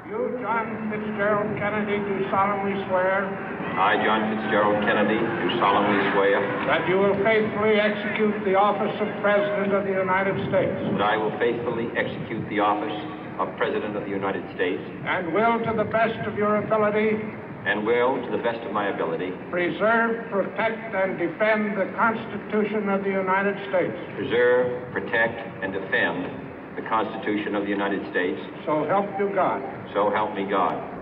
You, John Fitzgerald Kennedy, do solemnly swear. I, John Fitzgerald Kennedy, do solemnly swear. That you will faithfully execute the office of President of the United States. That I will faithfully execute the office of President of the United States. And will, to the best of your ability. And will, to the best of my ability. Preserve, protect, and defend the Constitution of the United States. Preserve, protect, and defend the Constitution of the United States. So help you God. So help me God.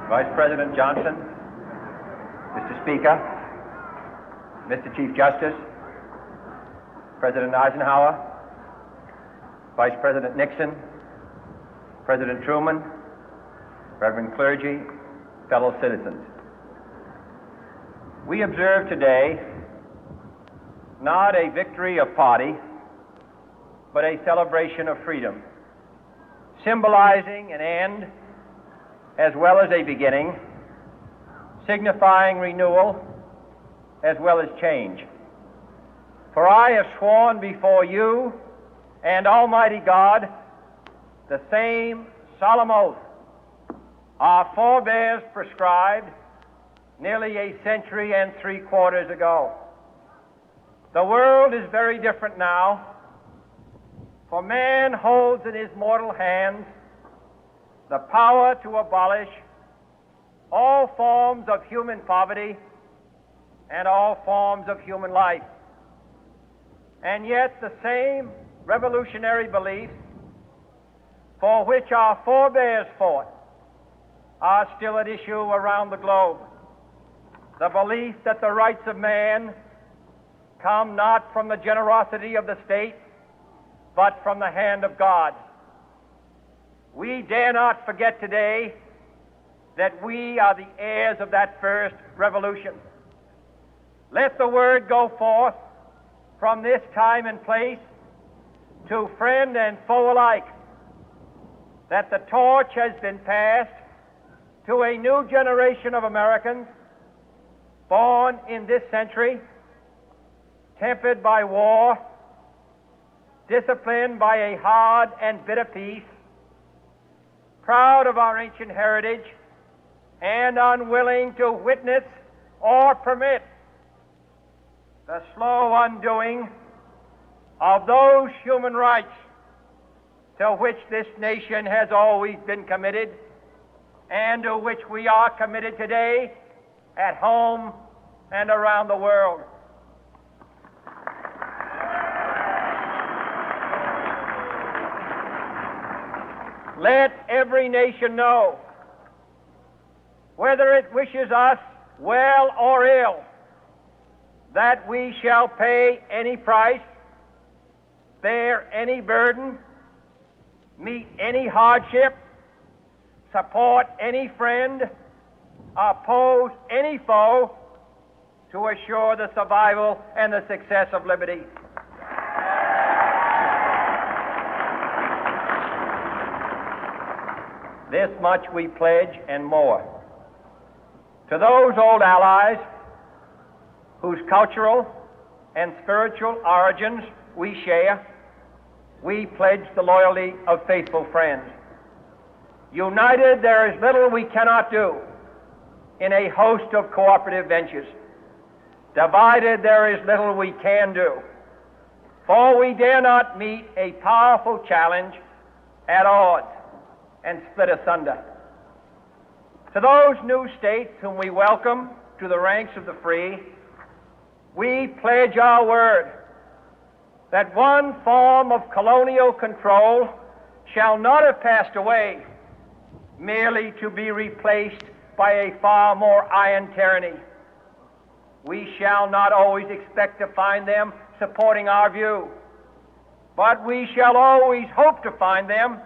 Vice President Johnson, Mr. Speaker, Mr. Chief Justice, President Eisenhower, Vice President Nixon, President Truman, Reverend clergy, fellow citizens. We observe today not a victory of party, but a celebration of freedom, symbolizing an end as well as a beginning, signifying renewal as well as change. For I have sworn before you and Almighty God the same solemn oath our forebears prescribed nearly a century and 3/4 ago. The world is very different now, for man holds in his mortal hands the power to abolish all forms of human poverty and all forms of human life. And yet the same revolutionary beliefs for which our forebears fought are still at issue around the globe. The belief that the rights of man come not from the generosity of the state, but from the hand of God. We dare not forget today that we are the heirs of that first revolution. Let the word go forth from this time and place to friend and foe alike that the torch has been passed to a new generation of Americans born in this century, tempered by war, disciplined by a hard and bitter peace, proud of our ancient heritage, and unwilling to witness or permit the slow undoing of those human rights to which this nation has always been committed and to which we are committed today at home and around the world. Let every nation know, whether it wishes us well or ill, that we shall pay any price, bear any burden, meet any hardship, support any friend, oppose any foe to assure the survival and the success of liberty. This much we pledge and more. To those old allies whose cultural and spiritual origins we share, we pledge the loyalty of faithful friends. United, there is little we cannot do in a host of cooperative ventures. Divided, there is little we can do, for we dare not meet a powerful challenge at odds and split asunder. To those new states whom we welcome to the ranks of the free, we pledge our word that one form of colonial control shall not have passed away, merely to be replaced by a far more iron tyranny. We shall not always expect to find them supporting our view, but we shall always hope to find them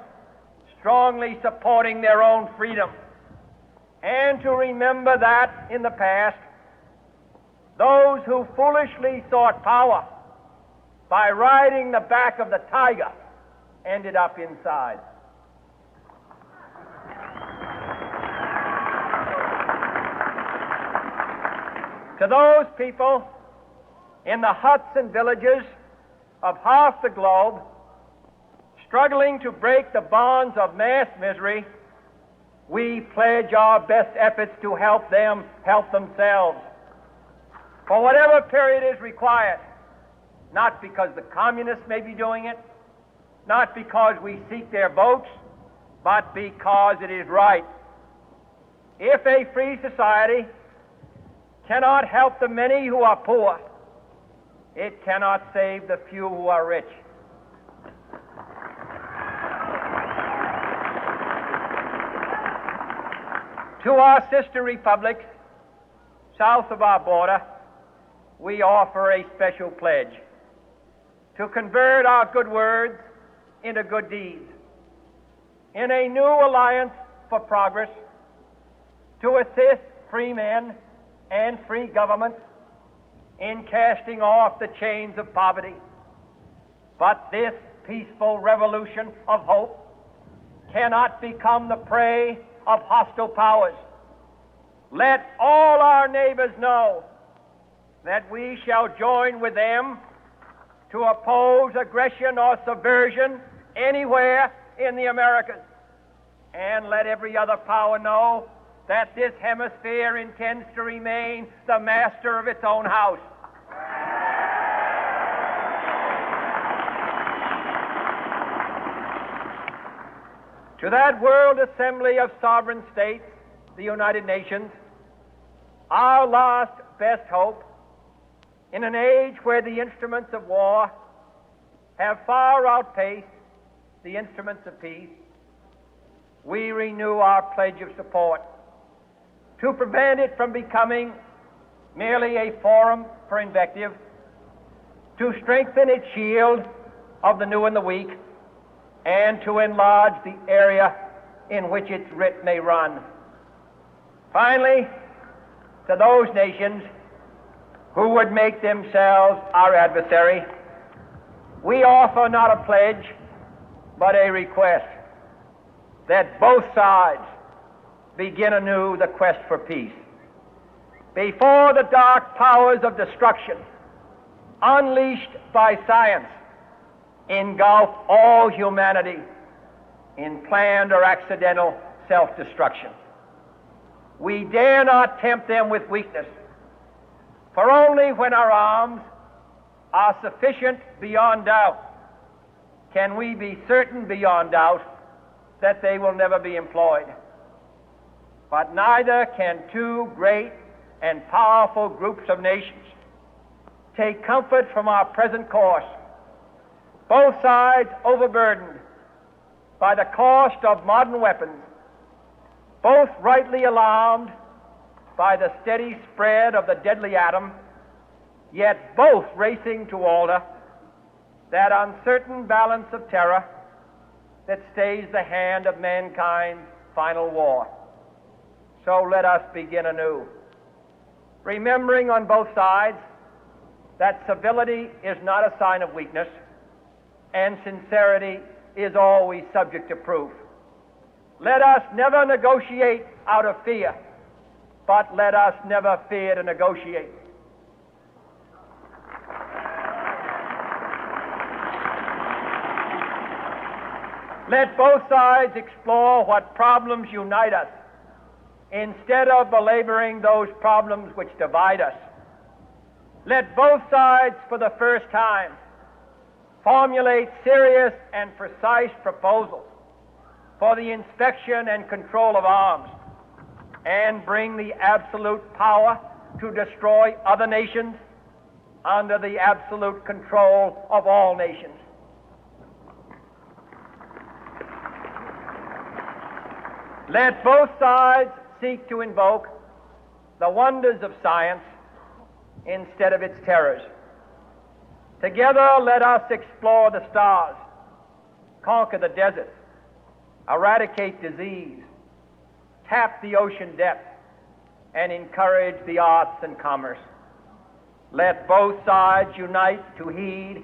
strongly supporting their own freedom, and to remember that in the past, those who foolishly sought power by riding the back of the tiger ended up inside. To those people in the huts and villages of half the globe struggling to break the bonds of mass misery, we pledge our best efforts to help them help themselves for whatever period is required, not because the communists may be doing it, not because we seek their votes, but because it is right. If a free society cannot help the many who are poor, it cannot save the few who are rich. To our sister republics south of our border, we offer a special pledge to convert our good words into good deeds, in a new alliance for progress, to assist free men and free governments in casting off the chains of poverty. But this peaceful revolution of hope cannot become the prey of hostile powers. Let all our neighbors know that we shall join with them to oppose aggression or subversion anywhere in the Americas. And let every other power know that this hemisphere intends to remain the master of its own house. To that World Assembly of Sovereign States, the United Nations, our last best hope, in an age where the instruments of war have far outpaced the instruments of peace, we renew our pledge of support to prevent it from becoming merely a forum for invective, to strengthen its shield of the new and the weak, and to enlarge the area in which its writ may run. Finally, to those nations who would make themselves our adversary, we offer not a pledge, but a request that both sides begin anew the quest for peace. Before the dark powers of destruction, unleashed by science, engulf all humanity in planned or accidental self-destruction, we dare not tempt them with weakness, for only when our arms are sufficient beyond doubt can we be certain beyond doubt that they will never be employed. But neither can two great and powerful groups of nations take comfort from our present course, both sides overburdened by the cost of modern weapons, both rightly alarmed by the steady spread of the deadly atom, yet both racing to alter that uncertain balance of terror that stays the hand of mankind's final war. So let us begin anew, remembering on both sides that civility is not a sign of weakness, and sincerity is always subject to proof. Let us never negotiate out of fear, but let us never fear to negotiate. Let both sides explore what problems unite us, instead of belaboring those problems which divide us. Let both sides, for the first time, formulate serious and precise proposals for the inspection and control of arms, and bring the absolute power to destroy other nations under the absolute control of all nations. Let both sides seek to invoke the wonders of science instead of its terrors. Together, let us explore the stars, conquer the deserts, eradicate disease, tap the ocean depth, and encourage the arts and commerce. Let both sides unite to heed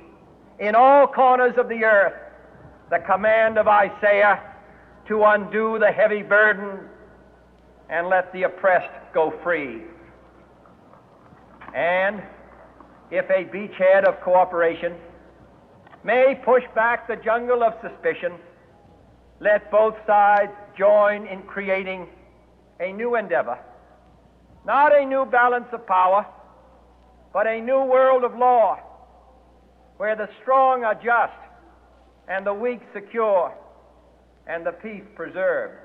in all corners of the earth the command of Isaiah to undo the heavy burden and let the oppressed go free. And if a beachhead of cooperation may push back the jungle of suspicion, let both sides join in creating a new endeavor, not a new balance of power, but a new world of law, where the strong are just and the weak secure and the peace preserved.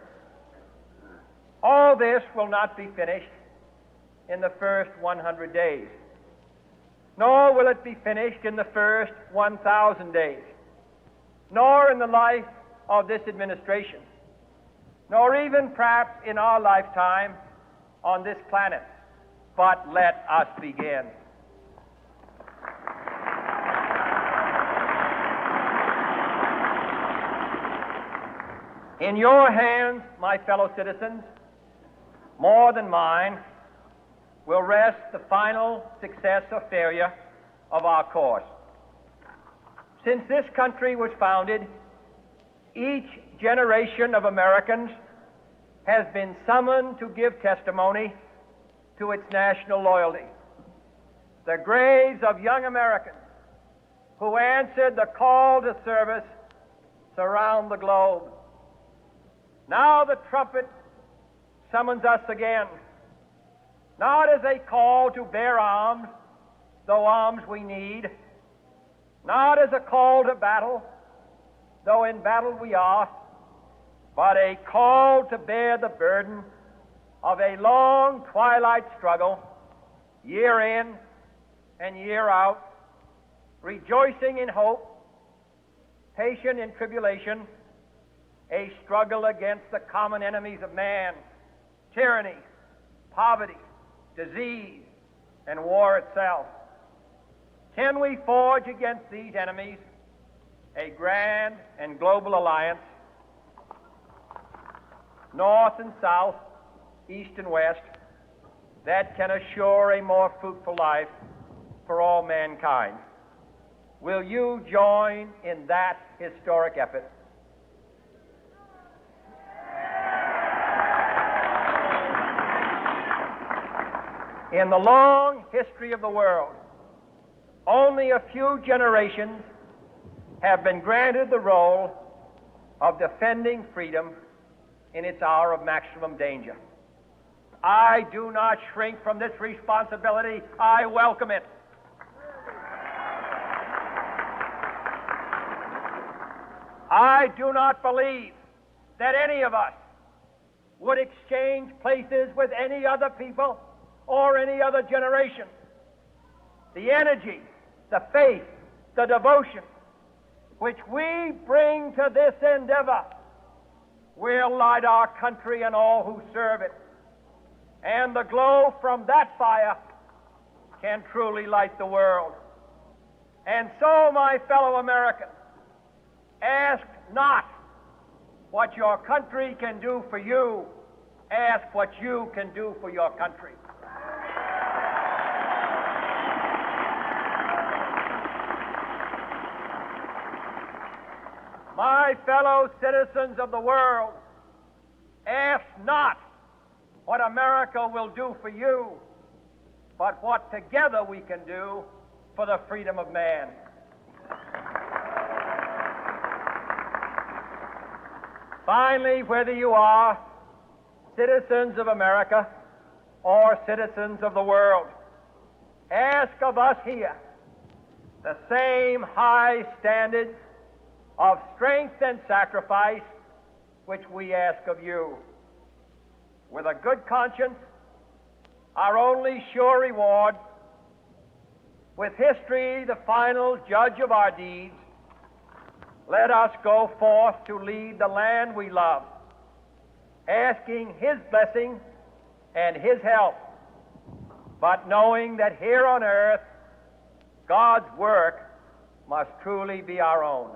All this will not be finished in the first 100 days, nor will it be finished in the first 1,000 days, nor in the life of this administration, nor even perhaps in our lifetime on this planet. But let us begin. In your hands, my fellow citizens, more than mine, will rest the final success or failure of our course. Since this country was founded, each generation of Americans has been summoned to give testimony to its national loyalty. The graves of young Americans who answered the call to service surround the globe. Now the trumpet summons us again, not as a call to bear arms, though arms we need, not as a call to battle, though in battle we are, but a call to bear the burden of a long twilight struggle, year in and year out, rejoicing in hope, patient in tribulation, a struggle against the common enemies of man, tyranny, poverty, disease, and war itself. Can we forge against these enemies a grand and global alliance, north and south, east and west, that can assure a more fruitful life for all mankind? Will you join in that historic effort? In the long history of the world, only a few generations have been granted the role of defending freedom in its hour of maximum danger. I do not shrink from this responsibility. I welcome it. I do not believe that any of us would exchange places with any other people or any other generation. The energy, the faith, the devotion which we bring to this endeavor will light our country and all who serve it. And the glow from that fire can truly light the world. And so, my fellow Americans, ask not what your country can do for you. Ask what you can do for your country. My fellow citizens of the world, ask not what America will do for you, but what together we can do for the freedom of man. Finally, whether you are citizens of America or citizens of the world, ask of us here the same high standards of strength and sacrifice which we ask of you. With a good conscience, our only sure reward, with history the final judge of our deeds, let us go forth to lead the land we love, asking His blessing and His help, but knowing that here on earth God's work must truly be our own.